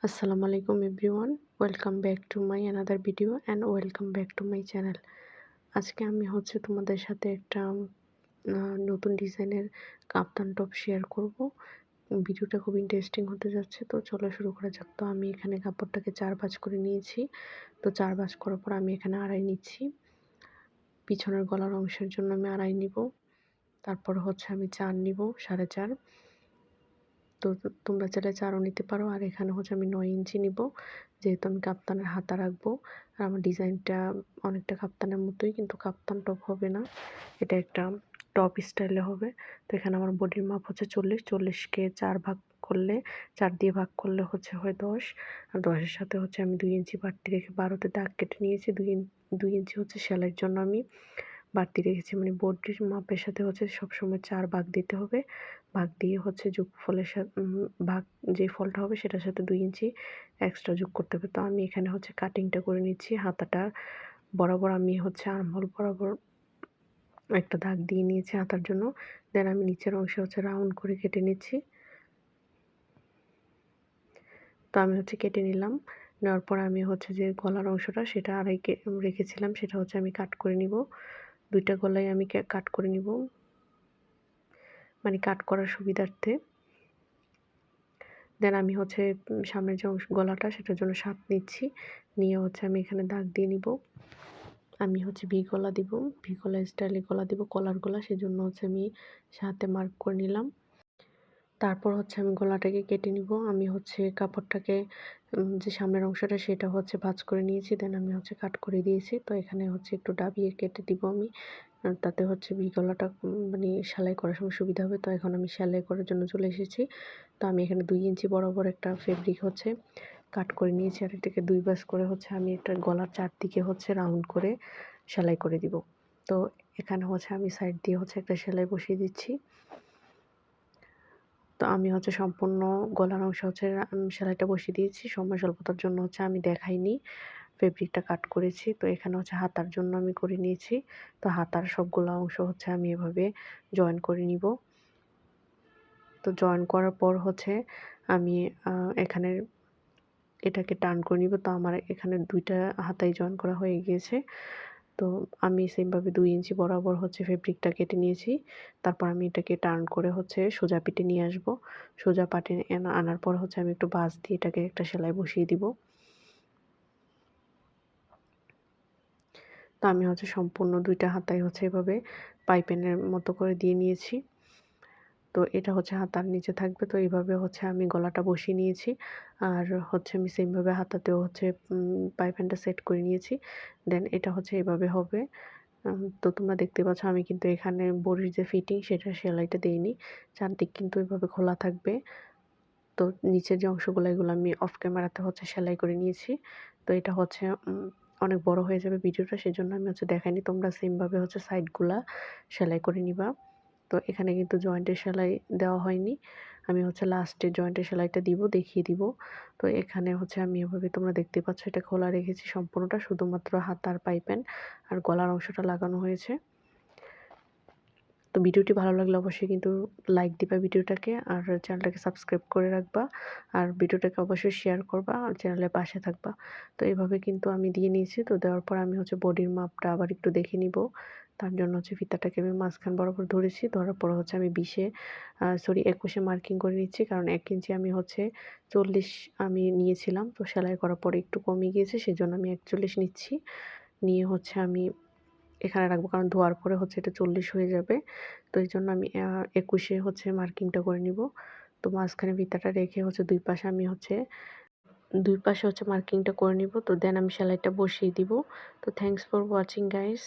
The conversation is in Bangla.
Assalamu alaikum everyone. Welcome back to my another video and welcome back to my channel. আজকে আমি তোমাদের সাথে একটা নতুন ডিজাইনের কাপ্তান টপ শেয়ার করব। ভিডিওটা খুব ইন্টারেস্টিং হতে যাচ্ছে, তো চলো শুরু করা যাক। তো আমি এখানে কাপড়টাকে 4 ভাঁজ করে নিয়েছি। তো 4 ভাঁজ করার পর আমি এখানে আড়াই নিচ্ছি। পিছনের গলার অংশের জন্য আমি আড়াই নিব। তারপর আমি 4 নিব, 4.5। তো তোমরা চাইলে 4ও নিতে পারো। আর এখানে আমি 9 ইঞ্চি নিব, যেহেতু আমি কাপ্তানের হাতা রাখবো। আর আমার ডিজাইনটা অনেকটা কাপ্তানের মতোই, কিন্তু কাপ্তান টপ হবে না, এটা একটা টপ স্টাইলে হবে। তো এখানে আমার বডির মাপ 40। 40কে 4 ভাগ করলে, 4 দিয়ে ভাগ করলে হয় 10। আর 10-এর সাথে আমি 2 ইঞ্চি বাড়তি রেখে 12তে দাগ কেটে নিয়েছি। 2 ইঞ্চি সেলাইয়ের জন্য আমি বাড়তি রেখেছি। মানে বডির মাপের সাথে সবসময় 4 ভাগ দিতে হবে। ভাগ দিয়ে যোগফলের সাথে ভাগ যে ফলটা হবে সেটার সাথে 2 ইঞ্চি এক্সট্রা যোগ করতে হবে। তো আমি এখানে কাটিংটা করে নিচ্ছি। হাতাটা বরাবর আমি আর্মহোল বরাবর একটা দাগ দিয়ে নিয়েছি হাতার জন্য। দেন আমি নিচের অংশে রাউন্ড করে কেটে নিচ্ছি। তো আমি কেটে নিলাম। নেওয়ার পর আমি যে গলার অংশটা সেটা আড়াই রেখেছিলাম, সেটা আমি কাট করে নিব। 2টা গলাই আমি কাট করে নিব, মানে কাট করার সুবিধার্থে। দেন আমি সামনের যে অংশ গলাটা সেটার জন্য 7 নিচ্ছি। নিয়ে আমি এখানে দাগ দিয়ে নিব। আমি ভি গলা দিব, ভি গলা স্টাইলে গলা দিব, কলার গলা। সেজন্য আমি 7-এ মার্ক করে নিলাম। তারপর আমি গলাটাকে কেটে নিব। আমি কাপড়টাকে যে সামনের অংশটা সেটা ভাঁজ করে নিয়েছি। দেন আমি কাট করে দিয়েছি। তো এখানে একটু ডাবিয়ে কেটে দিব আমি, তাতে ভি গলাটা মানে সেলাই করার সময় সুবিধা হবে। তো এখন আমি সেলাই করার জন্য চলে এসেছি। তো আমি এখানে 2 ইঞ্চি বরাবর একটা ফেব্রিক কাট করে নিয়েছি। আর এটাকে 2 ভাঁজ করে আমি একটা গলার চারদিকে রাউন্ড করে সেলাই করে দিব। তো এখানে আমি সাইড দিয়ে একটা সেলাই বসিয়ে দিচ্ছি। তো আমি সম্পূর্ণ গলার অংশ সেলাইটা বসিয়ে দিয়েছি। সময় স্বল্পতার জন্য আমি দেখাইনি, ফেব্রিকটা কাট করেছি। তো এখানে হাতার জন্য আমি করে নিয়েছি। তো হাতার সবগুলো অংশ আমি এভাবে জয়েন করে নিব। তো জয়েন করার পর আমি এখানে এটাকে টার্ন করে নিব। তো আমার এখানে 2টা হাতাই জয়েন করা হয়ে গিয়েছে। তো আমি সেমভাবে 2 ইঞ্চি বরাবর ফেব্রিকটা কেটে নিয়েছি। তারপর আমি এটাকে টার্ন করে সোজা পিঠে নিয়ে আসব। সোজা পাটে আনার পর আমি একটু ভাঁজ দিয়ে এটাকে একটা সেলাই বসিয়ে দিব। তো আমি সম্পূর্ণ 2টা হাতাই এভাবে পাইপিনের মতো করে দিয়ে নিয়েছি। তো এটা হাতার নিচে থাকবে। তো এইভাবে আমি গলাটা বসিয়ে নিয়েছি। আর আমি সেমভাবে হাতাতেও পাইপিনটা সেট করে নিয়েছি। দেন এটা এভাবে হবে। তো তোমরা দেখতে পাচ্ছ আমি কিন্তু এখানে বড়ির যে ফিটিং সেটা সেলাইটা দেইনি। চারদিক কিন্তু এভাবে খোলা থাকবে। তো নিচের যে অংশগুলো এগুলো আমি অফ ক্যামেরাতে সেলাই করে নিয়েছি। তো এটা অনেক বড় হয়ে যাবে ভিডিওটা, সেজন্য আমি দেখাইনি। তোমরা সেমভাবে সাইডগুলা সেলাই করে নিবা। তো এখানে কিন্তু জয়েন্টের সেলাই দেওয়া হয়নি। আমি লাস্টে জয়েন্টের সেলাইটা দেখিয়ে দিব। তো এখানে আমি এভাবে তোমরা দেখতে পাচ্ছ এটা খোলা রেখেছি সম্পূর্ণটা, শুধুমাত্র হাতার পাইপেন আর গলার অংশটা লাগানো হয়েছে। তো ভিডিওটি ভালো লাগলে অবশ্যই কিন্তু লাইক দিবা ভিডিওটাকে, আর চ্যানেলটাকে সাবস্ক্রাইব করে রাখবা, আর ভিডিওটাকে অবশ্যই শেয়ার করবা, আর চ্যানেলের পাশে থাকবা। তো এইভাবে কিন্তু আমি দিয়ে নিয়েছি। তো দেওয়ার পর আমি বডির মাপটা আবার একটু দেখে নিব। তার জন্য ফিতাটাকে আমি মাঝখান বরাবর ধরেছি। ধরার পর আমি 21-এ মার্কিং করে নিচ্ছি, কারণ 1 ইঞ্চি আমি 40 আমি নিয়েছিলাম। তো সেলাই করার পরে একটু কমে গিয়েছে, সেজন্য আমি 41 নিচ্ছি। নিয়ে আমি এখানে রাখবো, কারণ ধোয়ার পরে এটা 40 হয়ে যাবে। তো এইজন্য আমি 21-এ মার্কিংটা করে নিব। তো মাঝখানে ফিতাটা রেখে দুই পাশে আমি দুই পাশে মার্কিংটা করে নিব। তো দেন আমি সেলাইটা বসিয়ে দিব। তো থ্যাংকস ফর ওয়াচিং গাইস।